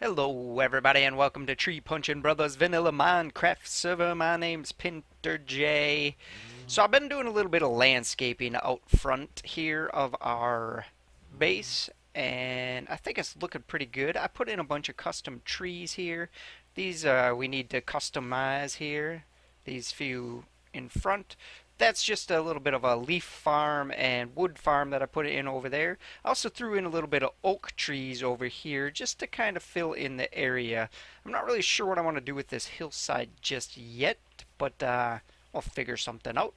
Hello everybody and welcome to TreePunching Brothers Vanilla Minecraft server. My name's Pinter J. So I've been doing a little bit of landscaping out front here of our base, and I think it's looking pretty good. I put in a bunch of custom trees here. These we need to customize here. These few in front. That's just a little bit of a leaf farm and wood farm that I put in over there. I also threw in a little bit of oak trees over here just to kind of fill in the area. I'm not really sure what I want to do with this hillside just yet, but I'll figure something out.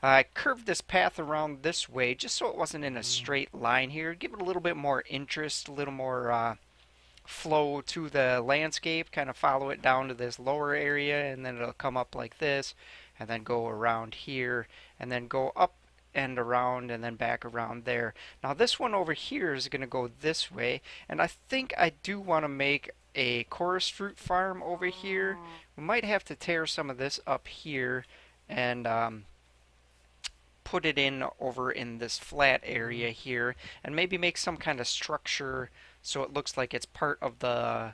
I curved this path around this way just so it wasn't in a straight line here. Give it a little bit more interest, a little more flow to the landscape, kind of follow it down to this lower area, and then it'll come up like this, and then go around here, and then go up and around, and then back around there. Now this one over here is going to go this way, and I think I do want to make a chorus fruit farm over here. We might have to tear some of this up here and put it in over in this flat area here, and maybe make some kind of structure so it looks like it's part of the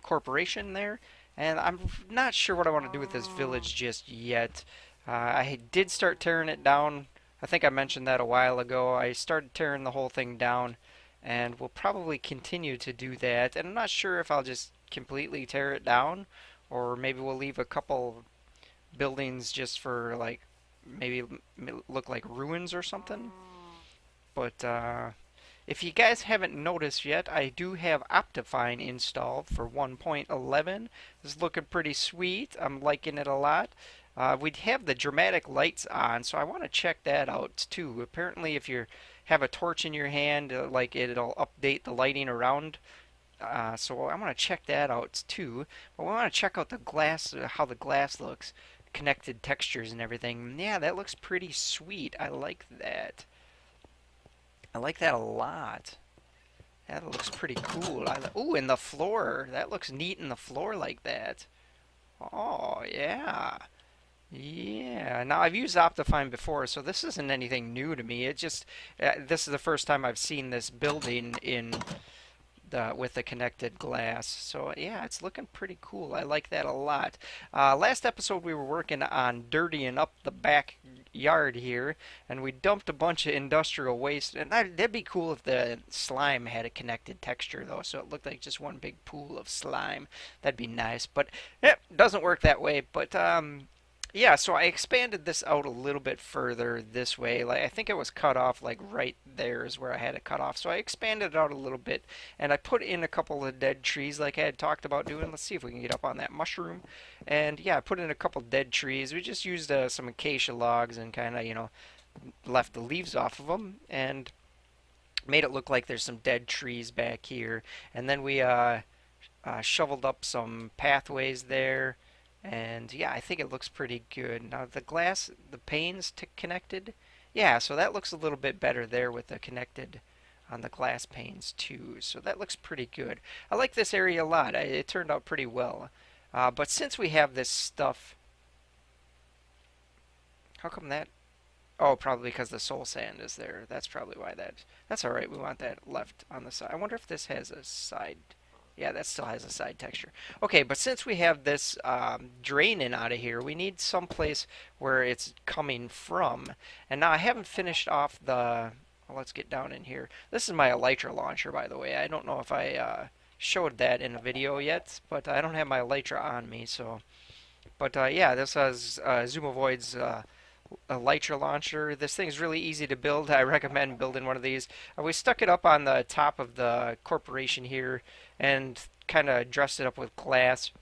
corporation there. And I'm not sure what I want to do with this village just yet. I did start tearing it down. I think I mentioned that a while ago. I started tearing the whole thing down, and we'll probably continue to do that. And I'm not sure if I'll just completely tear it down, or maybe we'll leave a couple buildings just for, like, maybe look like ruins or something. But if you guys haven't noticed yet, I do have Optifine installed for 1.11. It's looking pretty sweet. I'm liking it a lot. We'd have the dramatic lights on, so I want to check that out too. Apparently, if you have a torch in your hand, like it'll update the lighting around. So I want to check that out too. But we want to check out the glass, how the glass looks, connected textures and everything. Yeah, that looks pretty sweet. I like that. I like that a lot. That looks pretty cool. Ooh, and the floor. That looks neat in the floor like that. Oh, yeah. Yeah. Now, I've used Optifine before, so this isn't anything new to me. It just, this is the first time I've seen this building in with the connected glass. So yeah, it's looking pretty cool. I like that a lot. Last episode we were working on dirtying up the backyard here, and we dumped a bunch of industrial waste. And that'd be cool if the slime had a connected texture though, so it looked like just one big pool of slime. That'd be nice, but it doesn't work that way. But yeah, so I expanded this out a little bit further this way. Like I think it was cut off like right there is where I had it cut off. So I expanded it out a little bit, and I put in a couple of dead trees like I had talked about doing. Let's see if we can get up on that mushroom. And yeah, I put in a couple dead trees. We just used some acacia logs and kind of, left the leaves off of them and made it look like there's some dead trees back here. And then we shoveled up some pathways there. And yeah, I think it looks pretty good. Now the glass, the panes connected. Yeah, so that looks a little bit better there with the connected on the glass panes too. So that looks pretty good. I like this area a lot. It turned out pretty well. But since we have this stuff, how come that? Oh, probably because the soul sand is there. That's probably why that's all right. We want that left on the side. I wonder if this has a side. Yeah, that still has a side texture. Okay, but since we have this draining out of here, we need some place where it's coming from. And now I haven't finished off the... Well, let's get down in here. This is my elytra launcher, by the way. I don't know if I showed that in a video yet, but I don't have my elytra on me, so... But yeah, this has Zoomovoid's elytra launcher. This thing's really easy to build. I recommend building one of these. We stuck it up on the top of the corporation here and kind of dressed it up with glass.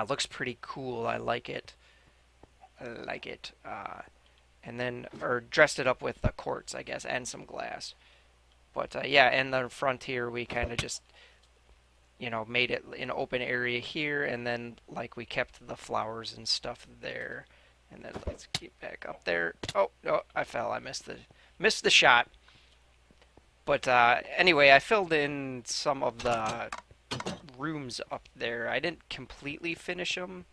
Looks pretty cool. I like it. I like it. And then, or dressed it up with the quartz, I guess, and some glass. But yeah, in the front here, we kind of just, made it an open area here, and then like we kept the flowers and stuff there. And then let's get back up there. Oh, no, I fell. I missed the shot. But anyway, I filled in some of the rooms up there. I didn't completely finish them,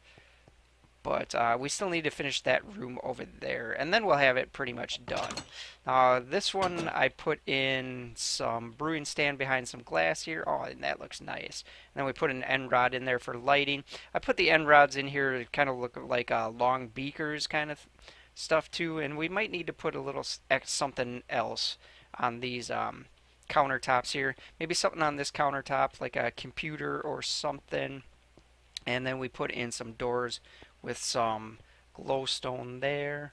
But we still need to finish that room over there, and then we'll have it pretty much done. This one I put in some brewing stand behind some glass here. Oh, and that looks nice. And then we put an end rod in there for lighting. I put the end rods in here to kind of look like long beakers kind of stuff too. And we might need to put a little something else on these countertops here. Maybe something on this countertop, like a computer or something. And then we put in some doors with some glowstone there.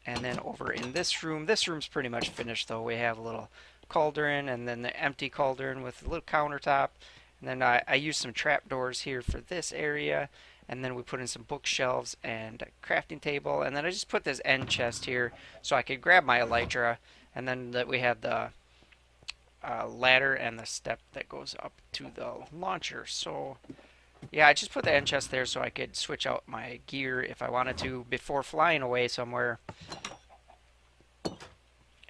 And then over in this room's pretty much finished though. We have a little cauldron and then the empty cauldron with a little countertop. And then I used some trap doors here for this area. And then we put in some bookshelves and a crafting table. And then I just put this end chest here so I could grab my elytra. And then that we have the ladder and the step that goes up to the launcher. So yeah, I just put the end chest there so I could switch out my gear if I wanted to before flying away somewhere.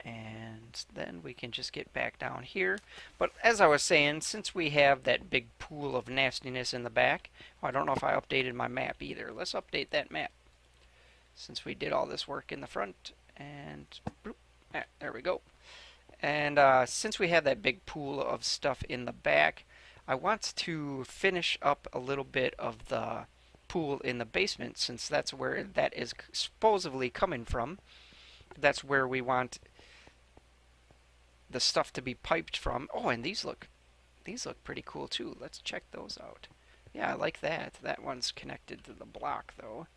And then we can just get back down here. But as I was saying, since we have that big pool of nastiness in the back, I don't know if I updated my map either. Let's update that map. Since we did all this work in the front. And boop, there we go. And since we have that big pool of stuff in the back, I want to finish up a little bit of the pool in the basement, since that's where that is supposedly coming from. That's where we want the stuff to be piped from. Oh, and these look pretty cool too. Let's check those out. Yeah, I like that. That one's connected to the block though.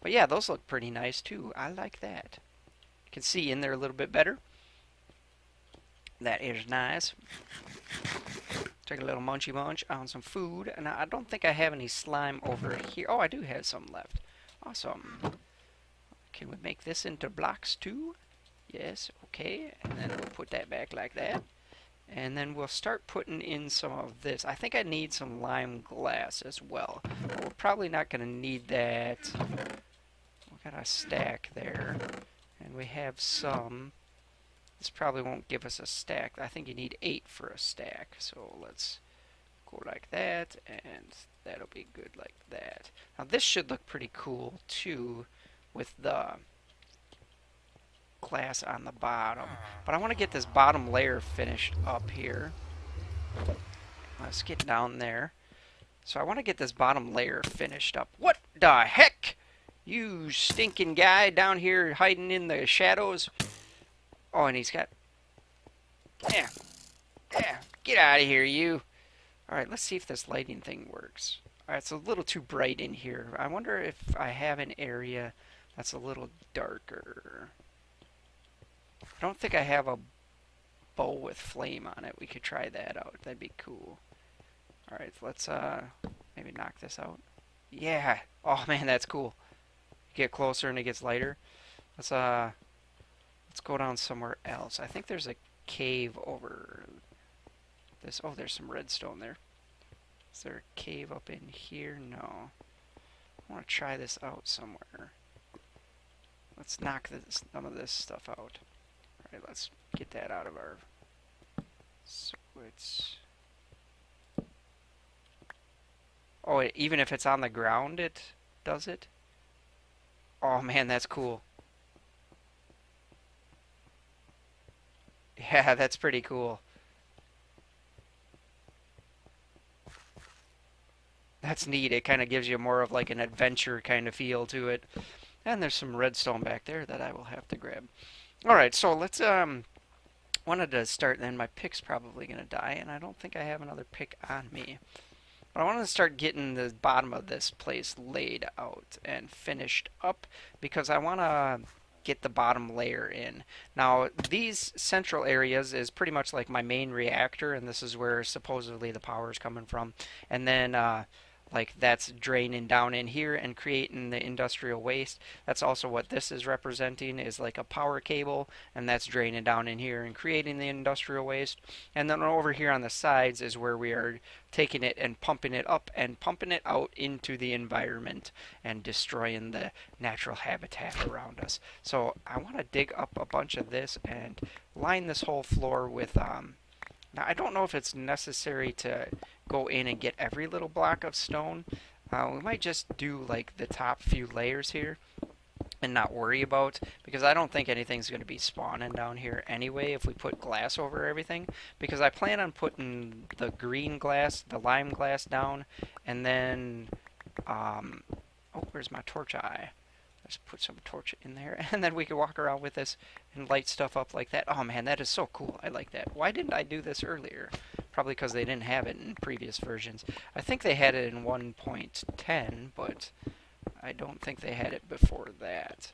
But yeah, those look pretty nice too. I like that. You can see in there a little bit better. That is nice. Take a little munchy munch on some food. And I don't think I have any slime over here. Oh, I do have some left. Awesome. Can we make this into blocks too? Yes, okay. And then we'll put that back like that. And then we'll start putting in some of this. I think I need some lime glass as well. But we're probably not going to need that. We got a stack there. And we have some. This probably won't give us a stack. I think you need 8 for a stack. So let's go like that, and that'll be good like that. Now this should look pretty cool too with the glass on the bottom. But I want to get this bottom layer finished up here. Let's get down there. So I want to get this bottom layer finished up. What the heck? You stinking guy down here hiding in the shadows. Oh, and he's got... Yeah. Yeah. Get out of here, you. Alright, let's see if this lighting thing works. Alright, it's a little too bright in here. I wonder if I have an area that's a little darker. I don't think I have a bowl with flame on it. We could try that out. That'd be cool. Alright, let's maybe knock this out. Yeah. Oh, man, that's cool. Get closer and it gets lighter. Let's go down somewhere else. I think there's a cave over this. Oh, there's some redstone there. Is there a cave up in here? No. I want to try this out somewhere. Let's knock some of this stuff out. Alright, let's get that out of our... So it's... Oh, even if it's on the ground, it does it? Oh, man, that's cool. Yeah, that's pretty cool. That's neat. It kind of gives you more of like an adventure kind of feel to it. And there's some redstone back there that I will have to grab. Alright, so let's, wanted to start, then my pick's probably going to die, and I don't think I have another pick on me. But I want to start getting the bottom of this place laid out and finished up, because I want to get the bottom layer in. Now, these central areas is pretty much like my main reactor, and this is where supposedly the power is coming from. And then, like, that's draining down in here and creating the industrial waste. That's also what this is representing, is like a power cable, and that's draining down in here and creating the industrial waste. And then over here on the sides is where we are taking it and pumping it up and pumping it out into the environment and destroying the natural habitat around us. So I want to dig up a bunch of this and line this whole floor with now I don't know if it's necessary to go in and get every little block of stone. We might just do like the top few layers here and not worry about, because I don't think anything's going to be spawning down here anyway if we put glass over everything, because I plan on putting the green glass, the lime glass down, and then oh, where's my torch eye? Let's put some torch in there, and then we can walk around with this and light stuff up like that. Oh man, that is so cool. I like that. Why didn't I do this earlier? Probably because they didn't have it in previous versions. I think they had it in 1.10, but I don't think they had it before that.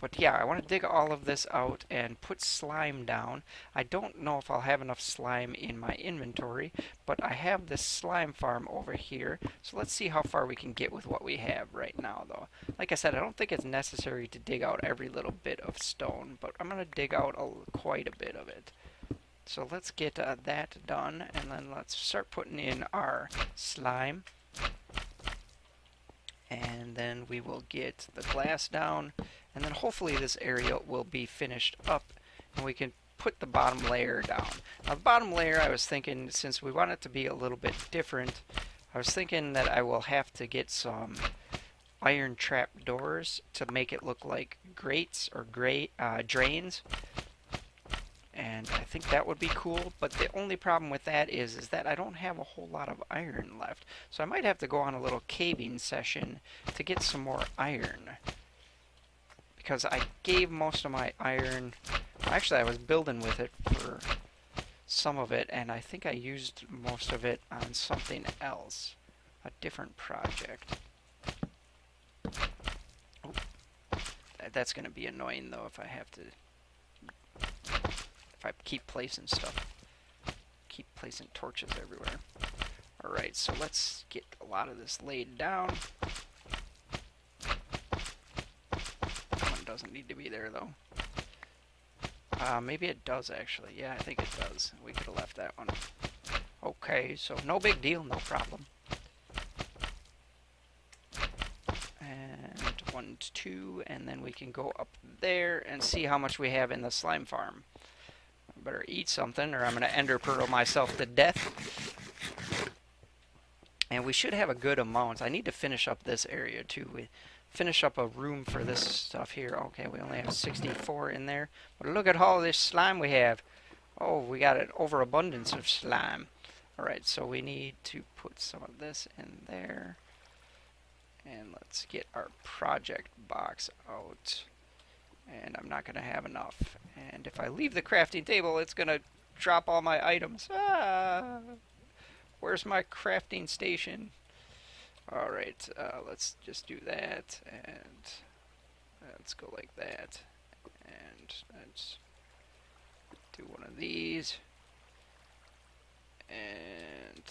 But yeah, I want to dig all of this out and put slime down. I don't know if I'll have enough slime in my inventory, but I have this slime farm over here. So let's see how far we can get with what we have right now, though. Like I said, I don't think it's necessary to dig out every little bit of stone, but I'm going to dig out quite a bit of it. So let's get that done, and then let's start putting in our slime. And then we will get the glass down, and then hopefully this area will be finished up and we can put the bottom layer down. Now the bottom layer, I was thinking, since we want it to be a little bit different, I was thinking that I will have to get some iron trap doors to make it look like grates or drains. And I think that would be cool, but the only problem with that is that I don't have a whole lot of iron left. So I might have to go on a little caving session to get some more iron. Because I gave most of my iron... Actually, I was building with it for some of it, and I think I used most of it on something else. A different project. Oh, that's going to be annoying, though, if I have to... If I keep placing stuff. Keep placing torches everywhere. Alright, so let's get a lot of this laid down. That one doesn't need to be there, though. Maybe it does, actually. Yeah, I think it does. We could have left that one. Okay, so no big deal, no problem. And 1, 2, and then we can go up there and see how much we have in the slime farm. I better eat something or I'm going to ender pearl myself to death. And we should have a good amount. I need to finish up this area too. We finish up a room for this stuff here. Okay, we only have 64 in there. But look at all this slime we have. Oh, we got an overabundance of slime. Alright, so we need to put some of this in there. And let's get our project box out. And I'm not going to have enough. And if I leave the crafting table, it's going to drop all my items. Ah! Where's my crafting station? Alright, let's just do that. And let's go like that. And let's do one of these. And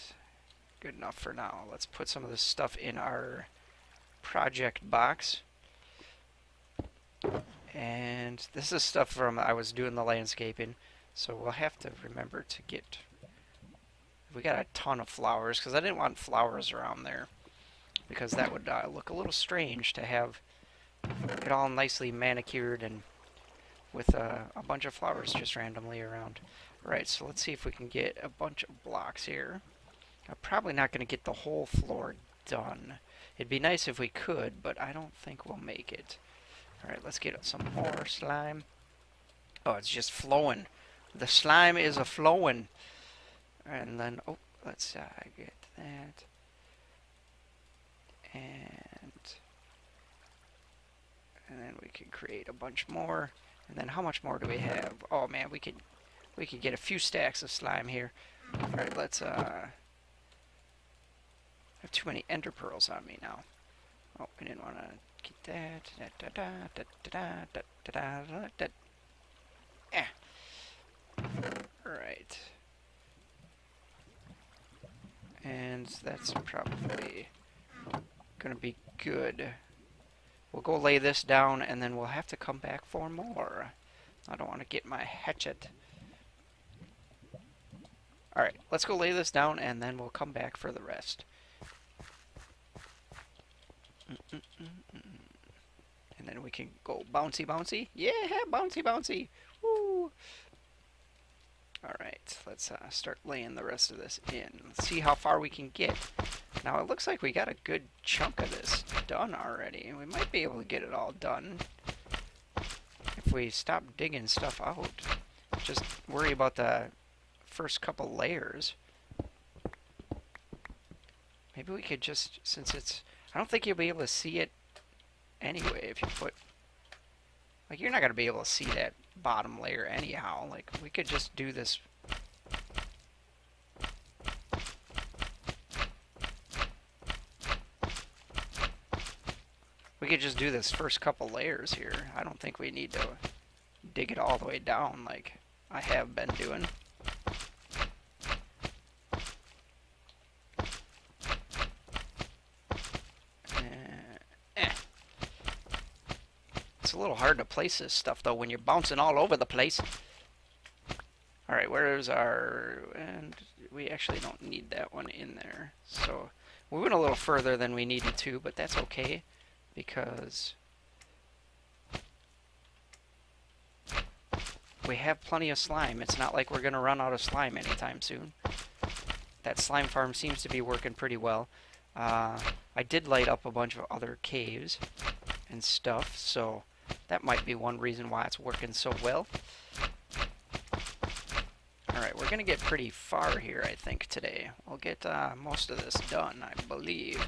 good enough for now. Let's put some of this stuff in our project box. And this is stuff from I was doing the landscaping, so we'll have to remember to get... We got a ton of flowers, because I didn't want flowers around there, because that would look a little strange to have it all nicely manicured and with a bunch of flowers just randomly around. Alright, so let's see if we can get a bunch of blocks here. I'm probably not going to get the whole floor done. It'd be nice if we could, but I don't think we'll make it. Alright, let's get some more slime. Oh, it's just flowing. The slime is a-flowing. And then, oh, let's get that. And then we can create a bunch more. And then how much more do we have? Oh man, we could get a few stacks of slime here. Alright, let's I have too many ender pearls on me now. Oh, I didn't want to get that. Alright. And that's probably gonna be good. We'll go lay this down and then we'll have to come back for more. I don't want to get my hatchet. Alright, let's go lay this down and then we'll come back for the rest. And then we can go bouncy bouncy. Yeah, bouncy bouncy. Woo! Alright, let's start laying the rest of this in. Let's see how far we can get. Now it looks like we got a good chunk of this done already. We might be able to get it all done if we stop digging stuff out. Just worry about the first couple layers. Maybe we could just, since it's, I don't think you'll be able to see it anyway if you put, like, you're not going to be able to see that bottom layer anyhow. Like, we could just do this. We could just do this first couple layers here. I don't think we need to dig it all the way down like I have been doing. It's a little hard to place this stuff though when you're bouncing all over the place. Alright, where's our... and we actually don't need that one in there. So we went a little further than we needed to, but that's okay because we have plenty of slime. It's not like we're going to run out of slime anytime soon. That slime farm seems to be working pretty well. I did light up a bunch of other caves and stuff, so that might be one reason why it's working so well. Alright, we're going to get pretty far here, I think, today. We'll get most of this done, I believe.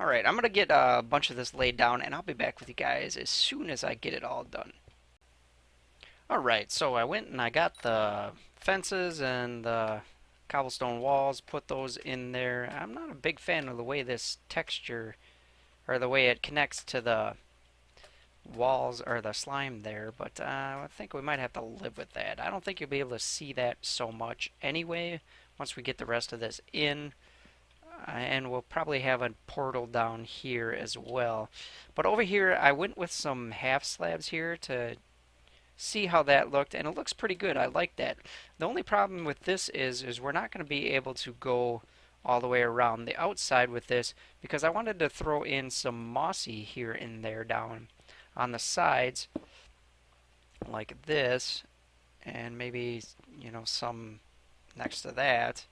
Alright, I'm going to get a bunch of this laid down, and I'll be back with you guys as soon as I get it all done. Alright, so I went and I got the fences and the cobblestone walls, put those in there. I'm not a big fan of the way this texture, or the way it connects to the walls or the slime there, but I think we might have to live with that. I don't think you'll be able to see that so much anyway once we get the rest of this in. And we'll probably have a portal down here as well. But over here, I went with some half slabs here to see how that looked, and it looks pretty good. I like that. The only problem with this is we're not going to be able to go all the way around the outside with this because I wanted to throw in some mossy here and there down on the sides like this, and maybe, you know, some next to that.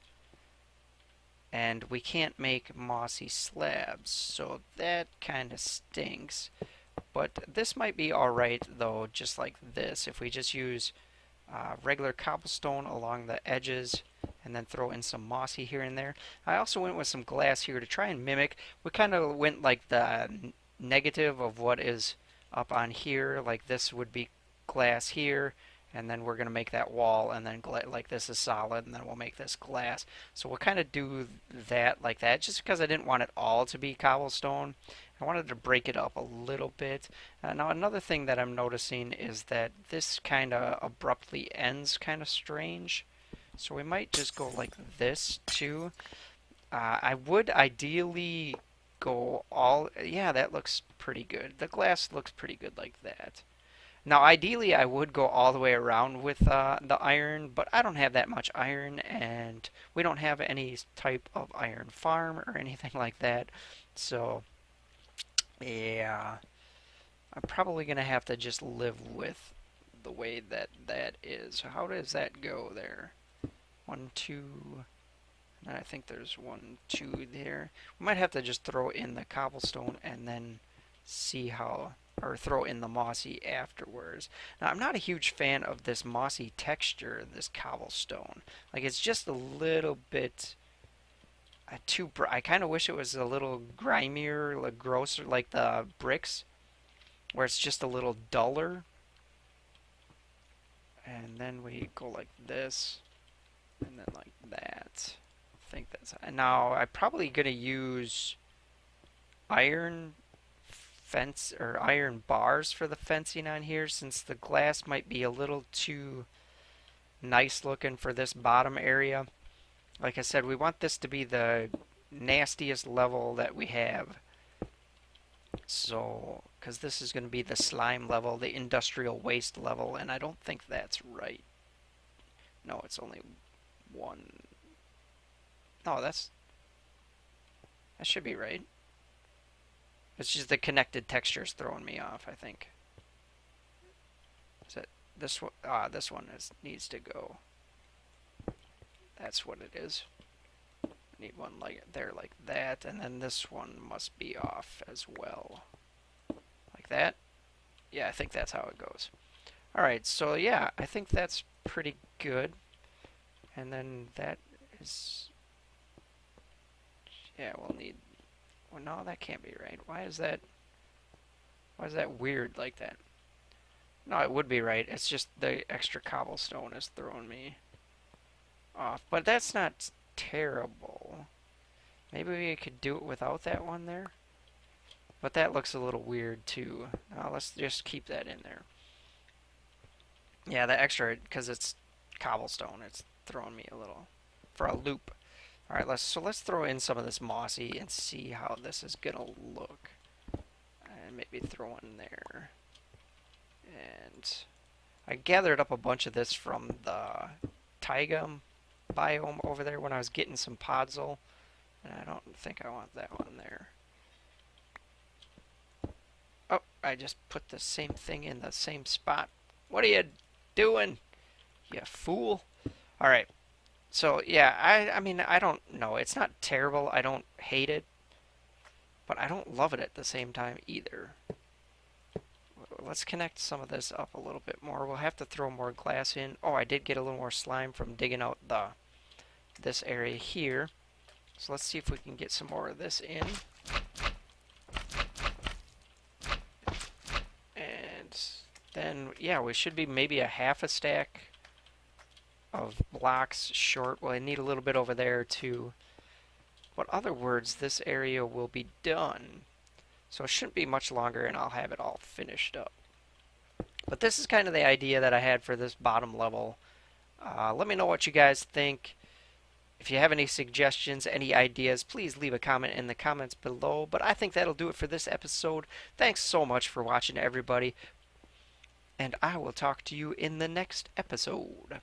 And we can't make mossy slabs, so that kind of stinks. But this might be alright though, just like this, if we just use regular cobblestone along the edges and then throw in some mossy here and there. I also went with some glass here to try and mimic. We kind of went like the negative of what is up on here, like this would be glass here, and then we're going to make that wall, and then like this is solid, and then we'll make this glass. So we'll kind of do that like that, just because I didn't want it all to be cobblestone. I wanted to break it up a little bit. Now another thing that I'm noticing is that this kind of abruptly ends kind of strange. So we might just go like this too. I would ideally go all... yeah, that looks pretty good. The glass looks pretty good like that. Now, ideally, I would go all the way around with the iron, but I don't have that much iron, and we don't have any type of iron farm or anything like that. So, yeah, I'm probably going to have to just live with the way that that is. How does that go there? 1, 2, and I think there's 1, 2 there. We might have to just throw in the cobblestone and then see how... or throw in the mossy afterwards. Now, I'm not a huge fan of this mossy texture, this cobblestone. Like, it's just a little bit too bright. I kind of wish it was a little grimier, like grosser, like the bricks, where it's just a little duller. And then we go like this, and then like that. I think that's... and now, I'm probably going to use iron fence or iron bars for the fencing on here, since the glass might be a little too nice looking for this bottom area. Like I said, we want this to be the nastiest level that we have. So, because this is going to be the slime level, the industrial waste level, and I don't think that's right. No, it's only 1. No, that should be right. It's just the connected textures throwing me off, I think. Is it this one? Ah, this one needs to go. That's what it is. I need one like there like that, and then this one must be off as well. Like that? Yeah, I think that's how it goes. Alright, so yeah, I think that's pretty good. And then that is... Yeah, we'll need... Well, no, that can't be right. Why is that weird like that? No, it would be right. It's just the extra cobblestone is throwing me off. But that's not terrible. Maybe we could do it without that one there. But that looks a little weird too. Let's just keep that in there. Yeah, the extra, because it's cobblestone, it's throwing me a little for a loop. All right, let's throw in some of this mossy and see how this is gonna look. And maybe throw in there. And I gathered up a bunch of this from the taiga biome over there when I was getting some podzol, and I don't think I want that one there. Oh, I just put the same thing in the same spot. What are you doing, you fool? All right. So, yeah, I mean, I don't know. It's not terrible. I don't hate it. But I don't love it at the same time either. Let's connect some of this up a little bit more. We'll have to throw more glass in. Oh, I did get a little more slime from digging out this area here. So let's see if we can get some more of this in. And then, yeah, we should be maybe a half a stack of blocks short. Well, I need a little bit over there too. But other words, this area will be done. So it shouldn't be much longer and I'll have it all finished up. But this is kind of the idea that I had for this bottom level. Let me know what you guys think. If you have any suggestions, any ideas, please leave a comment in the comments below. But I think that'll do it for this episode. Thanks so much for watching, everybody. And I will talk to you in the next episode.